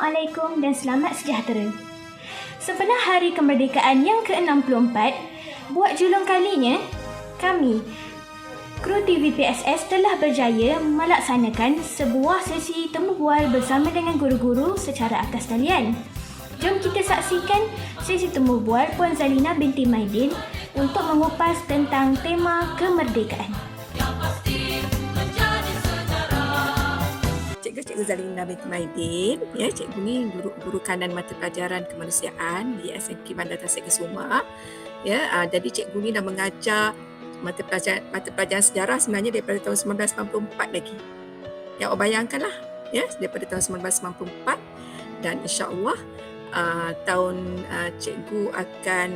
Assalamualaikum dan selamat sejahtera. Sempena Hari Kemerdekaan yang ke-64, buat julung kalinya, kami, kru TV PSS telah berjaya melaksanakan sebuah sesi temu bual bersama dengan guru-guru secara atas talian. Jom kita saksikan sesi temu bual Puan Zalina binti Maidin untuk mengupas tentang tema kemerdekaan. Cikgu Zalina binti Maidin, cikgu ni guru kanan mata pelajaran kemanusiaan di SMK Bandar Tasik Kesuma. Jadi cikgu ni dah mengajar mata pelajaran sejarah sebenarnya daripada tahun 1994 lagi. Awak bayangkanlah, daripada tahun 1994 dan insya-Allah tahun cikgu akan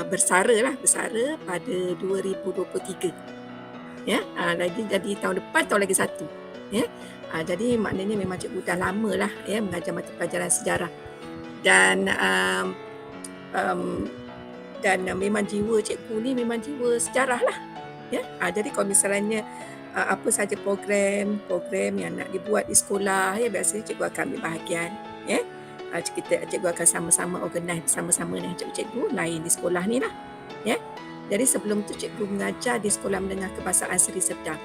bersara pada 2023. Jadi tahun depan tahun lagi satu. Jadi maknanya memang cikgu dah lama lah mengajar mata pelajaran sejarah dan memang jiwa cikgu ni memang jiwa sejarah lah. Jadi kalau misalnya apa saja program yang nak dibuat di sekolah, biasanya cikgu akan ambil bahagian. Cikgu akan sama-sama organize bersama-sama dengan cikgu-cikgu lain di sekolah ni lah. Jadi sebelum tu cikgu mengajar di Sekolah Menengah Kebangsaan Seri Sedang.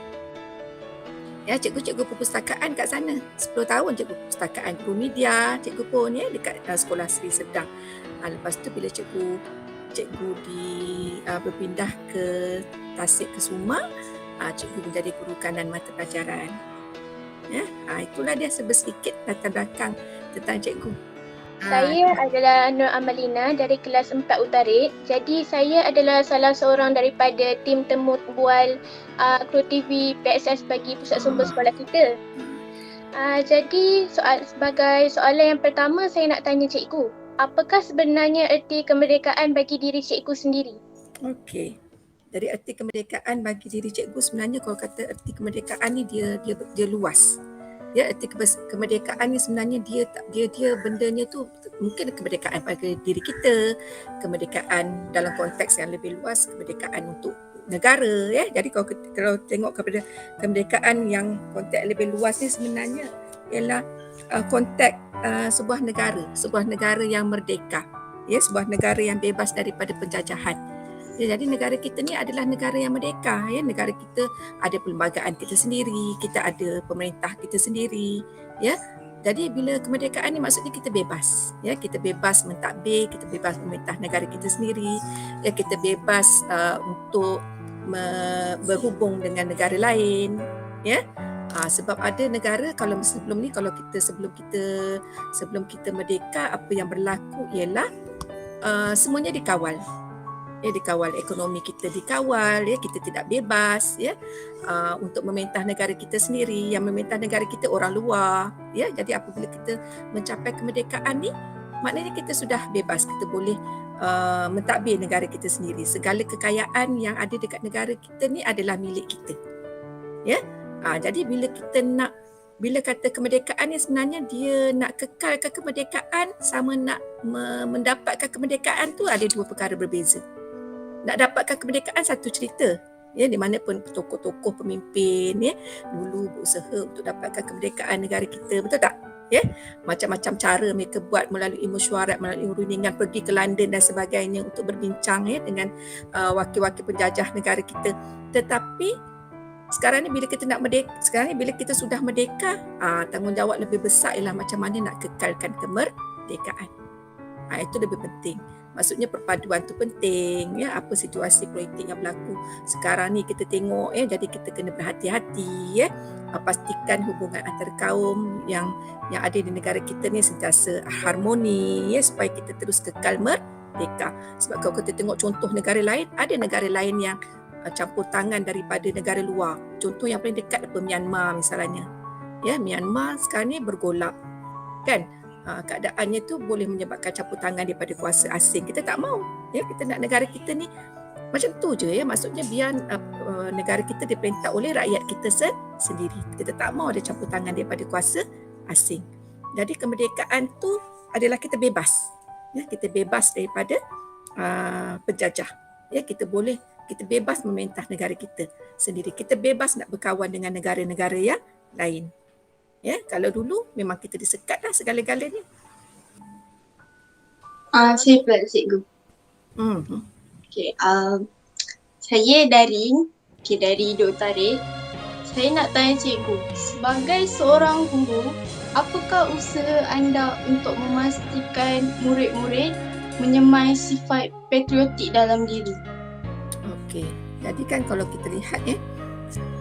Cikgu-cikgu perpustakaan kat sana. 10 tahun cikgu perpustakaan, guru media, cikgu pun dekat Sekolah Seri Sedang. Lepas tu bila cikgu berpindah ke Tasik Kesuma, cikgu menjadi guru kanan mata pelajaran. Itulah dia sedikit latar belakang tentang cikgu. Saya adalah Nur Amalina dari kelas 4 Utarik. Jadi saya adalah salah seorang daripada tim temu bual kru TV PSS bagi pusat sumber sekolah kita. Jadi sebagai soalan yang pertama saya nak tanya cikgu, apakah sebenarnya erti kemerdekaan bagi diri cikgu sendiri? Okey. Dari erti kemerdekaan bagi diri cikgu sebenarnya kalau kata erti kemerdekaan ni dia luas. Erti kemerdekaan ni sebenarnya dia bendanya tu mungkin kemerdekaan bagi diri kita, kemerdekaan dalam konteks yang lebih luas, kemerdekaan untuk negara. Jadi kalau tengok kepada kemerdekaan yang konteks lebih luas ni sebenarnya ialah konteks sebuah negara yang merdeka, sebuah negara yang bebas daripada penjajahan. Jadi negara kita ni adalah negara yang merdeka. Negara kita ada perlembagaan kita sendiri, kita ada pemerintah kita sendiri. Jadi bila kemerdekaan ni maksudnya kita bebas. Kita bebas mentadbir, kita bebas memerintah negara kita sendiri. Kita bebas untuk berhubung dengan negara lain. Sebab ada negara sebelum kita merdeka, apa yang berlaku ialah semuanya dikawal. Dikawal, ekonomi kita dikawal, kita tidak bebas untuk memerintah negara kita sendiri. Yang memerintah negara kita orang luar. Jadi apabila kita mencapai kemerdekaan ni, maknanya kita sudah bebas, kita boleh mentadbir negara kita sendiri. Segala kekayaan yang ada dekat negara kita ni adalah milik kita. Jadi bila kata kemerdekaan ni sebenarnya dia nak kekalkan kemerdekaan sama nak mendapatkan kemerdekaan tu ada dua perkara berbeza. Nak dapatkan kemerdekaan satu cerita, di mana pun tokoh-tokoh pemimpin dulu berusaha untuk dapatkan kemerdekaan negara kita, betul tak? Macam-macam cara mereka buat melalui mesyuarat, melalui rundingan, pergi ke London dan sebagainya untuk berbincang dengan wakil-wakil penjajah negara kita. Tetapi sekarang ni bila kita sudah merdeka, tanggungjawab lebih besar ialah macam mana nak kekalkan kemerdekaan. Itu lebih penting. Maksudnya perpaduan tu penting. Apa situasi politik yang berlaku sekarang ni kita tengok, jadi kita kena berhati-hati. Pastikan hubungan antara kaum yang ada di negara kita ni sentiasa harmoni, supaya kita terus kekal merdeka. Sebab kalau kita tengok contoh negara lain, ada negara lain yang campur tangan daripada negara luar. Contoh yang paling dekat apa, Myanmar misalnya. Myanmar sekarang ni bergolak, kan? Keadaannya tu boleh menyebabkan campur tangan daripada kuasa asing. Kita tak mau. Kita nak negara kita ni macam tu je. Maksudnya biar negara kita diperintah oleh rakyat kita sendiri. Kita tak mau ada campur tangan daripada kuasa asing. Jadi kemerdekaan tu adalah kita bebas. Kita bebas daripada penjajah. Kita bebas memerintah negara kita sendiri. Kita bebas nak berkawan dengan negara-negara yang lain. Ya, kalau dulu memang kita disekat dah segala-galanya. Saya pula cikgu. Hmm. Okay, saya dari Dr. Tarik. Saya nak tanya cikgu, sebagai seorang guru, apakah usaha anda untuk memastikan murid-murid menyemai sifat patriotik dalam diri? Okey. Jadi kan kalau kita lihat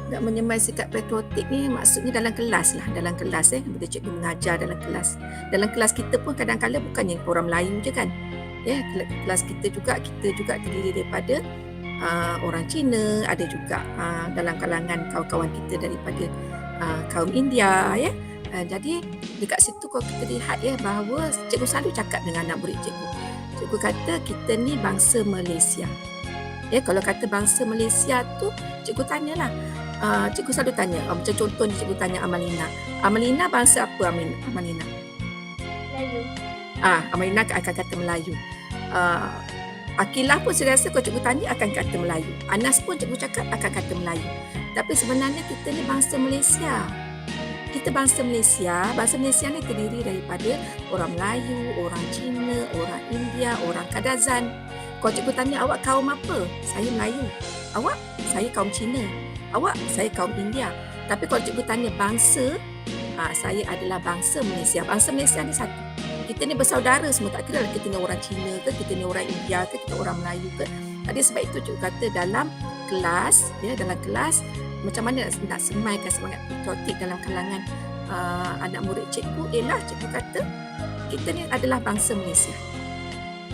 nak menyemai sikap patriotik ni maksudnya dalam kelas lah. Dalam kelas bila cikgu mengajar dalam kelas. Dalam kelas kita pun kadang-kadang bukannya orang Melayu je kan. Ya, kelas kita juga terdiri daripada orang Cina, ada juga dalam kalangan kawan-kawan kita daripada kaum India ya. Jadi dekat situ kalau kita lihat bahawa cikgu selalu cakap dengan anak murid cikgu. Cikgu kata kita ni bangsa Malaysia. Ya, kalau kata bangsa Malaysia tu cikgu tanyalah. Cikgu selalu tanya, macam contohnya cikgu tanya Amalina. Amalina bangsa apa Amalina? Melayu. Amalina akan kata Melayu. Akilah pun saya rasa kalau cikgu tanya akan kata Melayu. Anas pun cikgu cakap akan kata Melayu. Tapi sebenarnya kita ni bangsa Malaysia. Kita bangsa Malaysia. Bangsa Malaysia ni terdiri daripada orang Melayu, orang Cina, orang India, orang Kadazan. Kalau cikgu tanya awak kaum apa? Saya Melayu. Awak? Saya kaum Cina. Awak? Saya kaum India. Tapi kalau cikgu tanya bangsa, saya adalah bangsa Malaysia. Bangsa Malaysia ni satu. Kita ni bersaudara semua, tak kira lah kita ni orang Cina ke, kita ni orang India ke, kita orang Melayu ke. Jadi sebab itu cikgu kata dalam kelas, macam mana nak semaikan semangat patriotik dalam kalangan anak murid cikgu, ialah cikgu kata kita ni adalah bangsa Malaysia.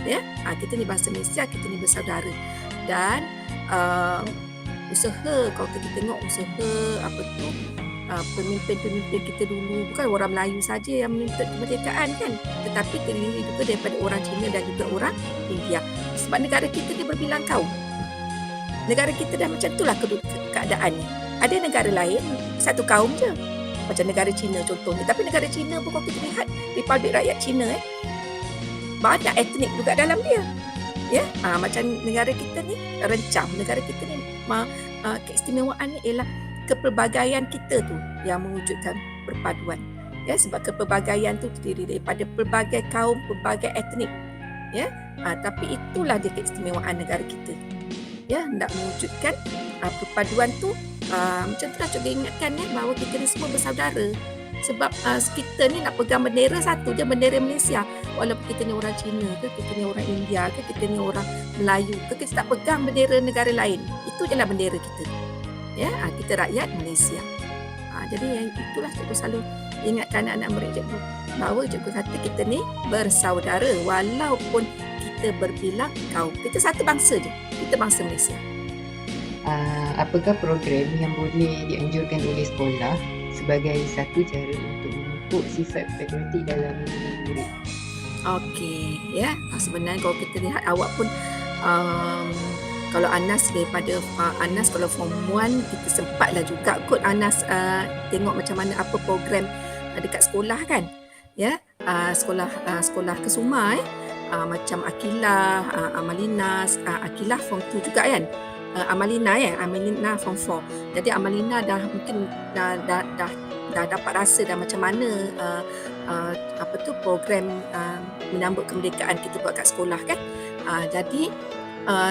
Ya, kita ni bangsa Malaysia, kita ni bersaudara. Dan usaha, kalau kita tengok usaha pemimpin-pemimpin kita dulu, bukan orang Melayu saja yang menuntut kemerdekaan kan, tetapi terdiri juga daripada orang Cina dan juga orang India. Sebab negara kita dia berbilang kaum. Negara kita dah macam itulah keadaannya. Ada negara lain satu kaum je, macam negara Cina contohnya. Tapi negara Cina pun kalau kita lihat Republik Rakyat Cina banyak etnik juga dalam dia. Ya, macam negara kita ni rencam. Negara kita ni keistimewaannya ialah kepelbagaian kita tu yang mewujudkan perpaduan. Ya, sebab kepelbagaian tu terdiri daripada pelbagai kaum, pelbagai etnik. Ya, tapi itulah dia keistimewaan negara kita. Ya, nak mewujudkan perpaduan tu macam tu lah cuba ingatkan bahawa kita ni semua bersaudara. Sebab kita ni nak pegang bendera satu je, bendera Malaysia. Walaupun kita ni orang Cina ke, kita ni orang India ke, kita ni orang Melayu ke, kita tak pegang bendera negara lain. Itu je lah bendera kita. Ya, kita rakyat Malaysia. Jadi yang itulah cikgu selalu ingatkan anak-anak murid cikgu bahawa cikgu kata kita ni bersaudara walaupun kita berbilang kaum. Kita satu bangsa je. Kita bangsa Malaysia. Apakah program yang boleh dianjurkan oleh sekolah sebagai satu cara untuk memupuk sifat patriotik dalam murid? Okey, ya. Sebenarnya kalau kita lihat awak pun kalau Anas daripada Anas kalau form 1 kita sempatlah juga kot Anas tengok macam mana apa program dekat sekolah kan. Ya, sekolah Kesuma macam Akilah, Amalina, Akilah form 2 juga kan. Amalina form 4. Jadi Amalina dah mungkin dah dapat rasa dah macam mana program menyambut kemerdekaan kita buat kat sekolah kan. Jadi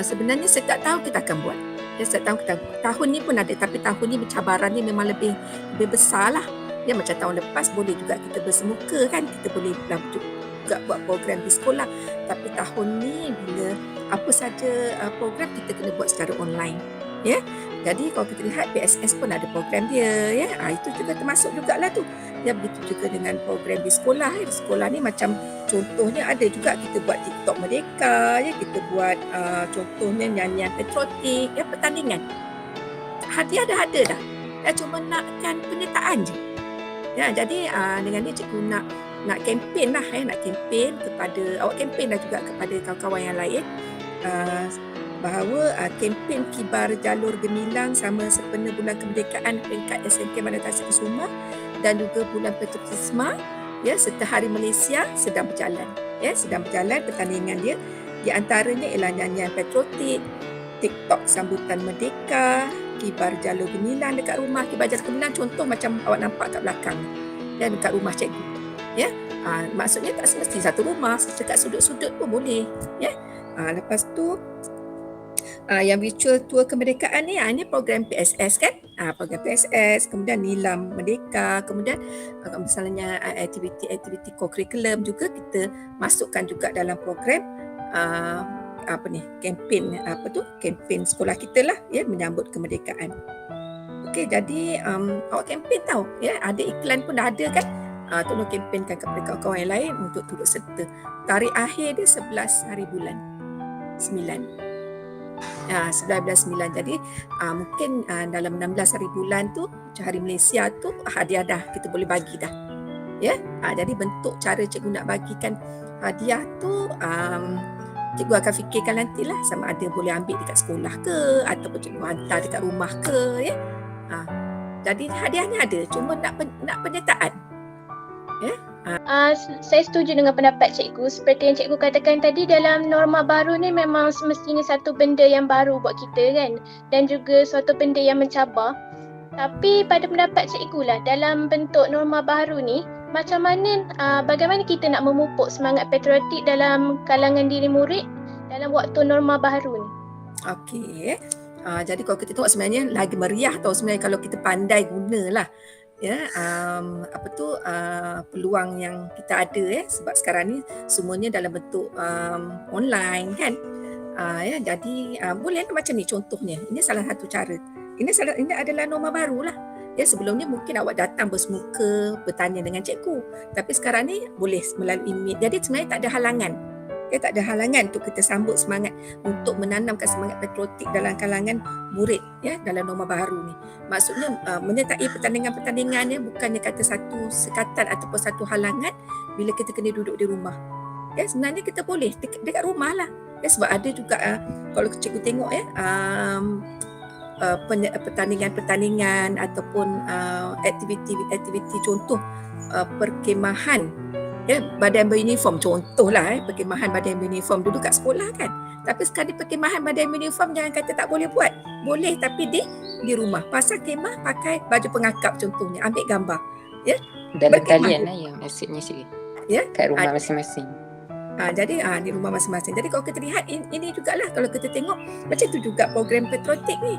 sebenarnya saya tak tahu kita akan buat. Saya tahu kita tahun ni pun ada, tapi tahun ni cabaran ni memang lebih besar lah. Ya, macam tahun lepas boleh juga kita bersemuka kan, kita boleh juga buat program di sekolah. Tapi tahun ni bila apa saja program kita kena buat secara online. Ya, jadi kalau kita lihat PSS pun ada program dia. Ya, itu juga termasuk jugalah tu. Ya, begitu juga dengan program di sekolah. Di sekolah ni macam contohnya ada juga kita buat TikTok Merdeka. Ya, kita buat contohnya nyanyian patriotik. Ya, pertandingan. Hadiah dah ada dah. Ya, cuma nakkan penyertaan je. Ya, jadi dengan ni cikgu nak kempen lah. Nak kempen kepada awak, kempen dah juga kepada kawan-kawan yang lain. Bahawa kempen Kibar Jalur Gemilang sama sempena bulan kemerdekaan peringkat SMK Madrasah Kesuma dan juga bulan patriotisme ya serta Hari Malaysia sedang berjalan. Ya, sedang berjalan pertandingan dia. Di antaranya ialah nyanyian patriotik, TikTok sambutan merdeka, Kibar Jalur Gemilang dekat rumah. Kibar Jalur Gemilang contoh macam awak nampak kat belakang. dan dekat rumah cikgu. Ya. Maksudnya tak semesti satu rumah, dekat sudut-sudut pun boleh. Ya. Lepas tu yang virtual tour kemerdekaan ni, ini program PSS kan? Program PSS, kemudian Nilam Merdeka, kemudian misalnya aktiviti-aktiviti co-curriculum juga kita masukkan juga dalam program kempen sekolah kita lah, ya, menyambut kemerdekaan. Okey, jadi awak kempen tahu, ya, ada iklan pun dah ada kan? Tolong kempenkan kepada kawan-kawan yang lain untuk turut serta. Tarikh akhir dia 11 hari bulan 9. 11 bulan 9. Jadi mungkin dalam 16 hari bulan tu, macam hari Malaysia tu, hadiah dah kita boleh bagi dah. Ya. Jadi bentuk cara cikgu nak bagikan hadiah tu, cikgu akan fikirkan nantilah, sama ada boleh ambil dekat sekolah ke ataupun cikgu hantar dekat rumah ke, ya. Jadi hadiahnya ada, cuma nak penyertaan. Ya. Saya setuju dengan pendapat cikgu. Seperti yang cikgu katakan tadi, dalam norma baru ni memang semestinya satu benda yang baru buat kita kan, dan juga suatu benda yang mencabar. Tapi pada pendapat cikgu lah, dalam bentuk norma baru ni, macam mana, bagaimana kita nak memupuk semangat patriotik dalam kalangan diri murid dalam waktu norma baru ni? Okey. Jadi kalau kita tengok sebenarnya lagi meriah tau sebenarnya kalau kita pandai gunalah, ya, peluang yang kita ada, ya, sebab sekarang ni semuanya dalam bentuk online kan. Ya, jadi boleh macam ni contohnya. Ini salah satu cara. Ini adalah norma baru lah. Ya, sebelumnya mungkin awak datang bersemuka bertanya dengan cikgu, tapi sekarang ni boleh melalui meet. Jadi sebenarnya tak ada halangan. Ya, tak ada halangan untuk kita sambut semangat untuk menanamkan semangat patriotik dalam kalangan murid, ya, dalam norma baru ni. Maksudnya menyertai pertandingan-pertandingan, ya, bukannya kata satu sekatan ataupun satu halangan bila kita kena duduk di rumah. Ya, sebenarnya kita boleh dekat rumah lah. Ya, sebab ada juga kalau cikgu tengok, ya, pertandingan-pertandingan ataupun aktiviti-aktiviti contoh perkemahan, ya, badan beruniform contohlah, perkemahan badan beruniform dulu kat sekolah kan. Tapi sekali perkemahan badan beruniform jangan kata tak boleh buat. Boleh, tapi di rumah. Pasal kemah pakai baju pengakap contohnya, ambil gambar. Ya. Dalam Berkemah. talian lah yang asyiknya sikit. Ya. Kat rumah masing-masing. Jadi di rumah masing-masing. Jadi kalau kita lihat ini jugalah, kalau kita tengok macam tu juga program patriotik ni.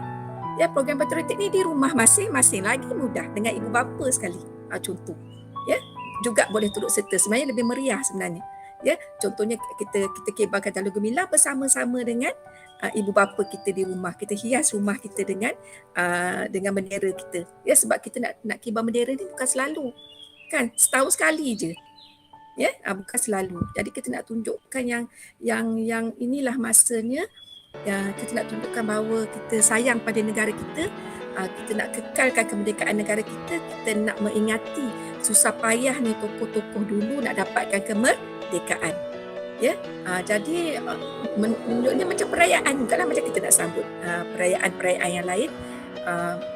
Ya, program patriotik ni di rumah masing-masing lagi mudah dengan ibu bapa sekali. Contoh. Ya. Juga boleh turut serta, sebenarnya lebih meriah sebenarnya. Ya, contohnya kita kebarkan Jalur Gemilang bersama-sama dengan ibu bapa kita di rumah. Kita hias rumah kita dengan bendera kita. Ya, sebab kita nak kibar bendera ni bukan selalu. Kan, setahun sekali je. Ya, bukan selalu. Jadi kita nak tunjukkan yang inilah masanya, ya, kita nak tunjukkan bahawa kita sayang pada negara kita. Kita nak kekalkan kemerdekaan negara kita. Kita nak mengingati susah payah ni tokoh-tokoh dulu nak dapatkan kemerdekaan. Ya, jadi menunjuknya macam perayaan jugalah, macam kita nak sambut perayaan-perayaan yang lain.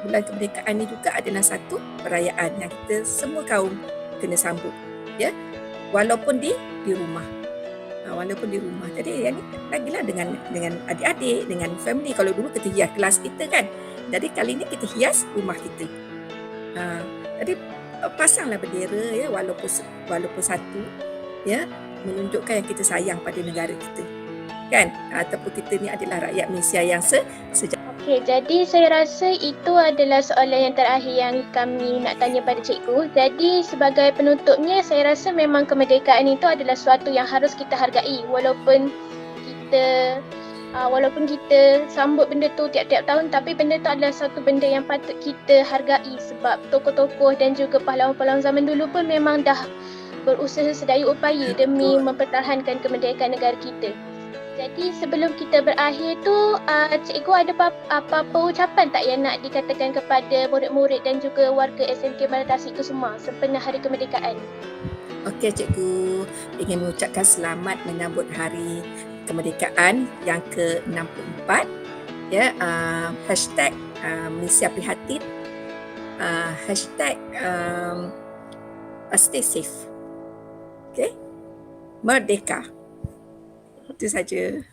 Bulan kemerdekaan ni juga adalah satu perayaan yang kita semua kaum kena sambut. Ya, walaupun di rumah. Walaupun di rumah. Jadi yang ni lagilah dengan adik-adik, dengan family. Kalau dulu kita hias kelas kita kan. Jadi kali ni kita hias rumah kita. Jadi pasanglah bendera, ya, walaupun satu, ya, menunjukkan yang kita sayang pada negara kita. Kan? Ataupun kita ni adalah rakyat Malaysia yang sejahtera. Okey, jadi saya rasa itu adalah soalan yang terakhir yang kami nak tanya pada cikgu. Jadi sebagai penutupnya, saya rasa memang kemerdekaan itu adalah suatu yang harus kita hargai walaupun kita sambut benda tu tiap-tiap tahun, tapi benda tu adalah satu benda yang patut kita hargai sebab tokoh-tokoh dan juga pahlawan-pahlawan zaman dulu pun memang dah berusaha sedaya upaya demi mempertahankan kemerdekaan negara kita. Jadi sebelum kita berakhir tu, cikgu ada apa-apa ucapan tak yang nak dikatakan kepada murid-murid dan juga warga SMK Malaya Tasik Kusuma sempena Hari Kemerdekaan? Okey, cikgu ingin mengucapkan selamat menyambut Hari Kemerdekaan yang ke-64. Ya, hashtag Malaysia Prihatin, hashtag stay safe. Okey, merdeka. Itu saja.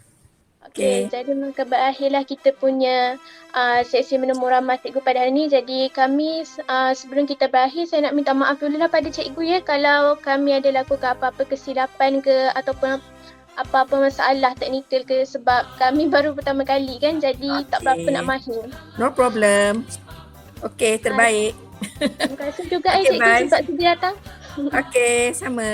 Okey. Jadi maka berakhirlah kita punya sesi menemu ramah cikgu pada hari ini. Jadi kami sebelum kita berakhir, saya nak minta maaf dulu lah pada cikgu ya kalau kami ada lakukan apa-apa kesilapan ke ataupun apa-apa masalah teknikal ke, sebab kami baru pertama kali kan, jadi tak berapa Okey. nak mahir. No problem. Okey, terbaik. Terima kasih juga Okey, cikgu bye. sebab sedia datang. Okey, sama.